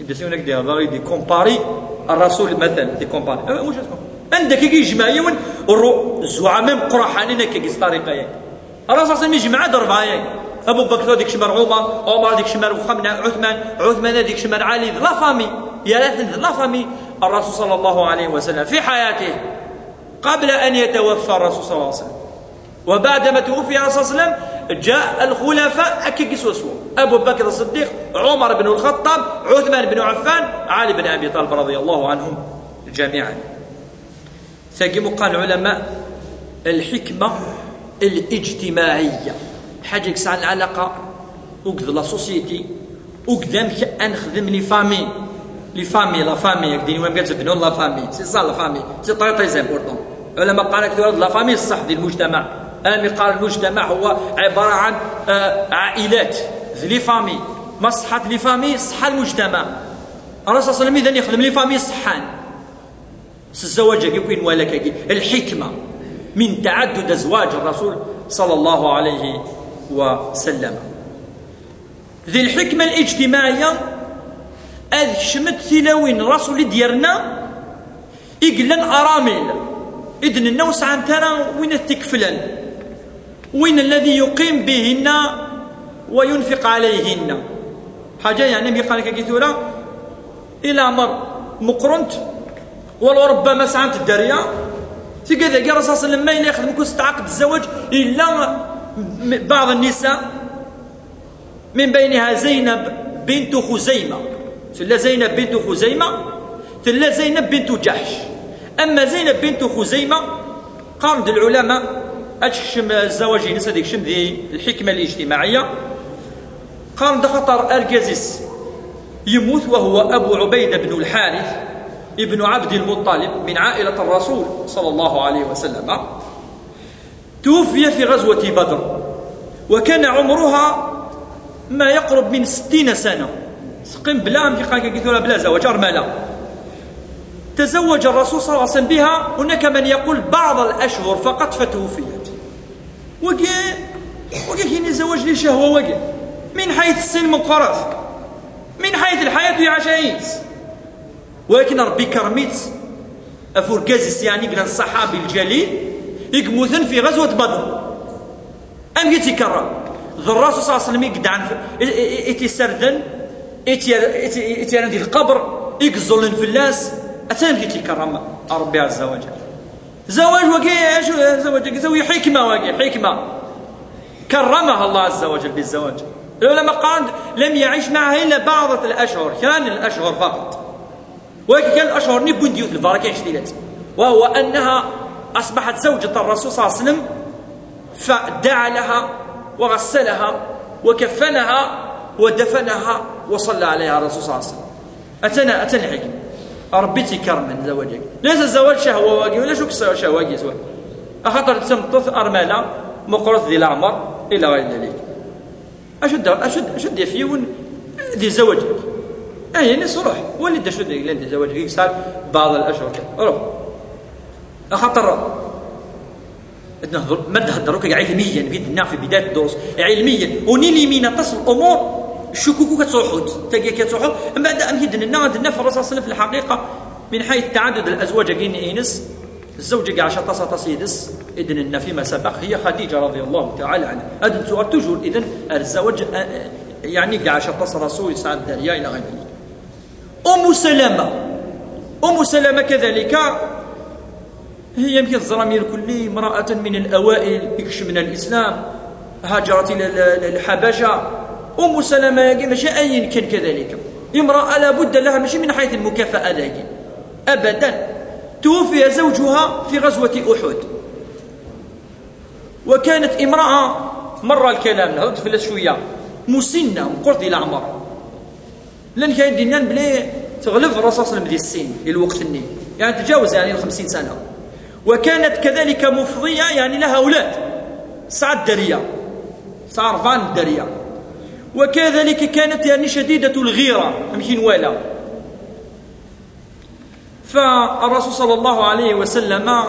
يبدا سي هناك دي كومباري الرسول مثلا دي كومباري واش عندك كي يجمع الزعماء مقرحانين كي طريقه ياك الرسول صلى الله عليه وسلم يجمع ضربه ياك ابو بكر هذيك شمر عمر هذيك شمر عثمان هذيك شمر علي لا فامي يا لا فامي الرسول صلى الله عليه وسلم في حياته قبل ان يتوفى الرسول صلى الله عليه وسلم وبعدما توفي الرسول صلى الله عليه وسلم جاء الخلفاء كيسوسوا ابو بكر الصديق عمر بن الخطاب عثمان بن عفان علي بن ابي طالب رضي الله عنهم جميعا. ثقيم قال العلماء الحكمه الاجتماعيه حاجه كسع العلاقه وقد لا سوسيتي وقدام نخدم لي فامي لا فامي يقدروا ما كتبنوا لا فامي سي صا لا فامي سي طري سي امبورطون العلماء قال لك لا فامي الصح ديال المجتمع قال المجتمع هو عباره عن عائلات لي فامي مصلحه لي فامي صح المجتمع الرسول صلى الله عليه وسلم اذا يخدم لي فامي صحان الزواج كيكون ولا كي الحكمه من تعدد ازواج الرسول صلى الله عليه وسلم ذي الحكمه الاجتماعيه اذ شمت ثلاوين الرسول ديالنا يقلن ارامل اذن النوس عن ترى وين التكفلن وين الذي يقيم بهن وينفق عليهن حاجه يعني قال لك كيثوره الى مر مقرنت ولو ربما سعنت الدريه في كذا قال الرسول صلى الله عليه وسلم ما ياخذ مكوس عقد الزواج الا بعض النساء من بينها زينب بنت خزيمه ثلا زينب بنت خزيمه ثلا زينب بنت جحش. اما زينب بنت خزيمه قال العلماء اشم الزواج نسا ديك شم ذي الحكمه الاجتماعيه قال ده خطر الجازيس يموت وهو ابو عبيده بن الحارث ابن عبد المطلب من عائله الرسول صلى الله عليه وسلم توفي في غزوه بدر وكان عمرها ما يقرب من 60 سنه سقم بلا بلا زواج أرملة. تزوج الرسول صلى الله عليه وسلم بها هناك من يقول بعض الأشهر فقط فتوفيت وقال كاين زواج لشهوة وقال من حيث السن مقرف من حيث الحياة هي عشايس ولكن ربي كرميت أفوركازيس يعني قال الصحابي الجليل يقموثن في غزوة بدر أم يتكرر ذو الرسول صلى الله عليه وسلم يقدع يتسردن يتيرن ديال القبر يقزل الفلاس أتان يتكرم ربي عز وجل زواج وكي زواج حكمة وكي حكمة كرمها الله عز وجل بالزواج. العلماء قال لم يعيش معها إلا بعض الأشهر كان الأشهر فقط ولكن كان الأشهر نبون ديوت البركة شديدات وهو أنها أصبحت زوجة الرسول صلى الله عليه وسلم فدعا لها وغسلها وكفنها ودفنها وصلى عليها الرسول صلى الله عليه وسلم. أتنا الحكم ربي تكرم من زواجك ليس الزواج شهوة واقي ولا شوك شهوة واقي سواء أخطر تسمطث أرملة مقرث ذي العمر إلى غير ذلك أشد يفيون ذي زواجك يعني صروح ولد شد لين زواجك يكسر بعض الأشهر روح أخطر ما نهضروك علميا في بداية الدروس علميا ونيلي من تصل الأمور الشكوك كتصحود تلقى كتصحود من بعد أمهدنا نادنا في الرسول صلى الله عليه وسلم في الحقيقة من حيث تعدد الأزواج كاين إينس الزوجة عشان تصيدس إذن فيما سبق هي خديجة رضي الله تعالى عنها هذا السؤال تجول إذن الزواج يعني عشان تصل رسول يسعد الدنيا إلى غير ذلك. أم سلمة كذلك هي يمكن الزرامير كل امرأة من الأوائل يكشمنا الإسلام هاجرت إلى الحبشة. أم سلمة ماشي أي كان كذلك امرأة لا بد لها ماشي من حيث المكافأة لكن أبدا توفي زوجها في غزوة أحد وكانت امرأة مر الكلام نعود في شوية مسنة مقرد إلى عمر لأن كان دينان بلي تغلب الرسول صلى الله عليه وسلم ذي السن الوقت الني يعني تجاوز يعني 50 سنة وكانت كذلك مفضية يعني لها أولاد سعد درية سعرفان الدرية وكذلك كانت يعني شديدة الغيرة يمكن ولا فالرسول صلى الله عليه وسلم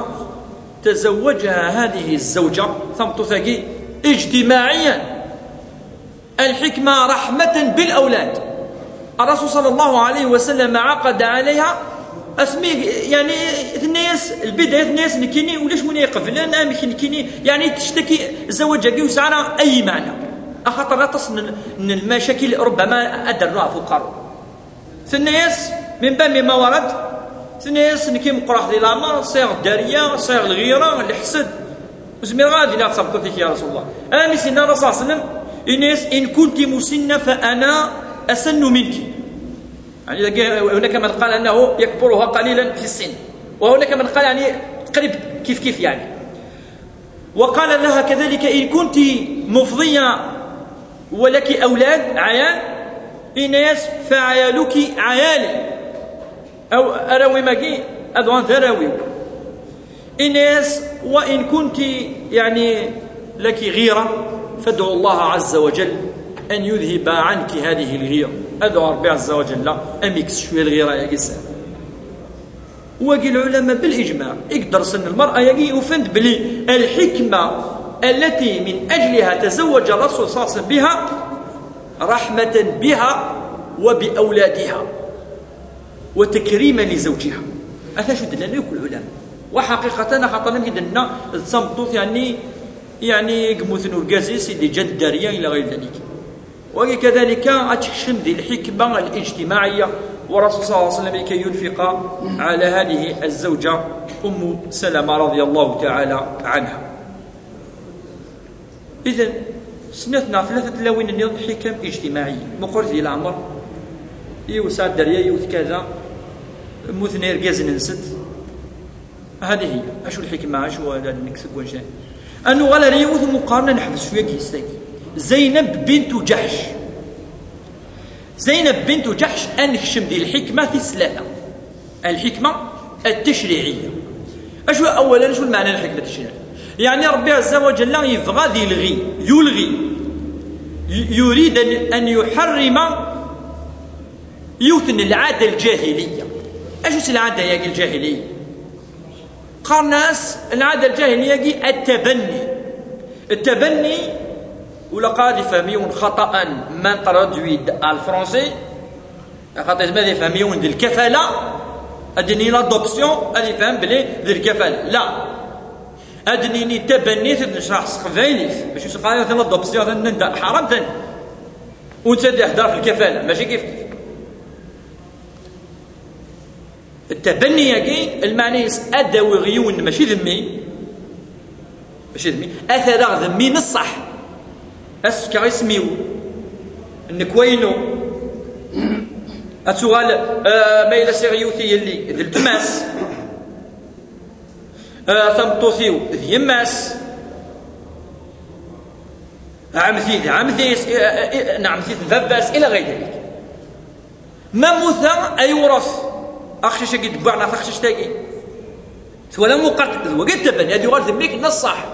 تزوجها هذه الزوجة ثم تثقي اجتماعيا الحكمة رحمة بالأولاد الرسول صلى الله عليه وسلم عقد عليها اسمي يعني الناس البداية الناس نكيني ولاش من يقف لان نكيني يعني تشتكي زواجك وسعنا اي معنى اخاطر لا تصل من المشاكل ربما ادرناها فقراء الناس من باب ما ورد الناس نكي مقرح ديال الامر صيغ الداريه صيغ الغيره الحسد وزمير غادي لا تصبك فيك يا رسول الله امي سيدنا الرسول صلى الله عليه وسلم الناس ان كنت مسنه فانا اسن منك يعني هناك من قال انه يكبرها قليلا في السن وهناك من قال يعني قريب كيف يعني وقال لها كذلك ان كنت مفضيه ولك اولاد عيال الناس فعيالك عيالي او اراوي ماكي اذوان ثراوي الناس وان كنت يعني لك غيره فادعو الله عز وجل ان يذهب عنك هذه الغيره ادعو ربي عز وجل اميكس شويه الغيره يا قسام وقال العلماء بالاجماع يقدر سن المراه يجي وفند بلي الحكمه التي من اجلها تزوج الرسول صلى الله عليه وسلم بها رحمه بها وباولادها وتكريما لزوجها هذا شو دلنا لكل العلماء وحقيقه خاطر لم يدنا تصمتوث يعني قموثن ورقازي سيدي جد داريا الى غير ذلك وكذلك أتشم ذي الحكمة الاجتماعية ورسول صلى الله عليه وسلم كي ينفق على هذه الزوجة أم سلمة رضي الله تعالى عنها. إذن سنتنا ثلاثة لوين النظام حكم اجتماعية مقر ذي العمر يوسع الدريا يوث كذا مثنير قازن نسد هذه هي أشو الحكمة أشو هذا نكسب وجه أنه غلا ريوث مقارنة نحفظ شوية كيستيك زينب بنت جحش زينب بنت جحش أنكشم ذي الحكمة في ثلاثة الحكمة التشريعية أشو أولا شو المعنى الحكمة التشريعية يعني ربي عز وجل يبغى ذي يلغي يريد أن يحرم يوثن العادة الجاهلية أشو العادة يا الجاهلية قال ناس العادة الجاهلية التبني ولقد يفهمون خطأ من ترادويد الفرنسي خاطر ماذا يفهمون ذي الكفالة أدني لادوبسيون أدني فهم بلي ذي الكفالة لا أدني تبنيت نشرح سقفينيس باش يسقى مثلا لادوبسيون حرام ثاني وانت تهدر في الكفالة ماشي كيف التبني ياكي المعنى أدوي غيون ماشي ذمي أثر ذمي نصح أسكا اسميو النكوينو أتوغال ما إلا سيغيوثي اللي ذي التماس ثمطوثيو ذي يماس عمثيث ذباس إلى غير ذلك ما موثا أي ورث أخشش قد بعنا أخشش تاقي ولا مقرد وقد تبني هذه غير ذميك نصح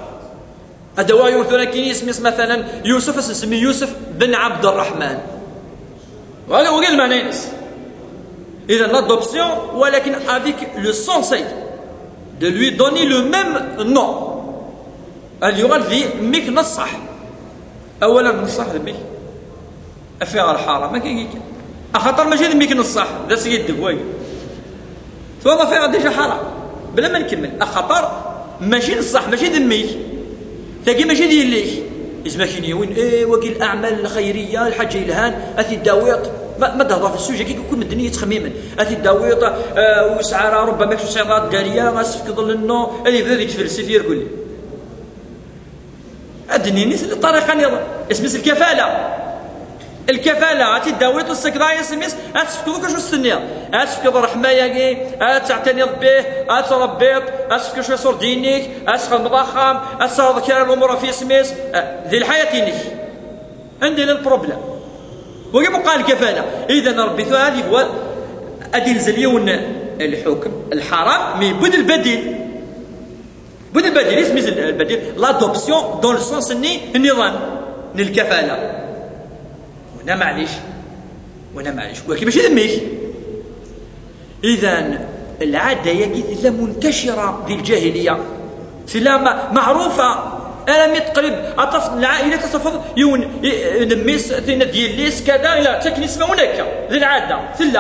هذا هو يورثنا كي اسم مثلا يوسف اسمي يوسف بن عبد الرحمن وهذا هو المعنى إذا l'adoption ولكن avec le sensei de lui donner le même nom اليوغال في ميك نصح أولا نصح ذميك أفيغ الحارة ما كيك أخطر ماشي ذميك نصح ذا سيد دفوي ثم فيغ ديجا حارة بلا ما نكمل أخطر ماشي نصح ماشي ذميك تلاقي ماشي ديال ليك اسمها كاين وين وكيل الاعمال الخيريه الحاج الهان اثي الداويط ما تهضر في السوجه كي يكون مدنيه تخميما اثي الداويط وسعاره ربما شي صيغات داريه غاسفك ظل النو اللي بدا يتفلسف يقول لي ادني نيس الطريقه نظام اسم الكفاله اثي الداويط والسكرايه سميس اسفكو كاش السنيه اسفك الرحمه ياكي تعتني به تربيط اسفك شويه صور دينيك اسفك المضخم اسفك كان الامور في سميس ذي الحياه نيك عندي البروبليم وكيف قال الكفاله اذا ربي هذه هو ادي الزليون الحكم الحرام مي بد البديل اسم البديل لادوبسيون دون السونس النظام للكفاله وانا معليش ولكن ماشي ذميك اذا العاده يجد منتشره في الجاهليه سلا معروفه انا مي تقريب اطراف العائله تصفض يون نميس ثنا ديال ليس كذا الى تكنيس ما هناك ذي العاده ثلا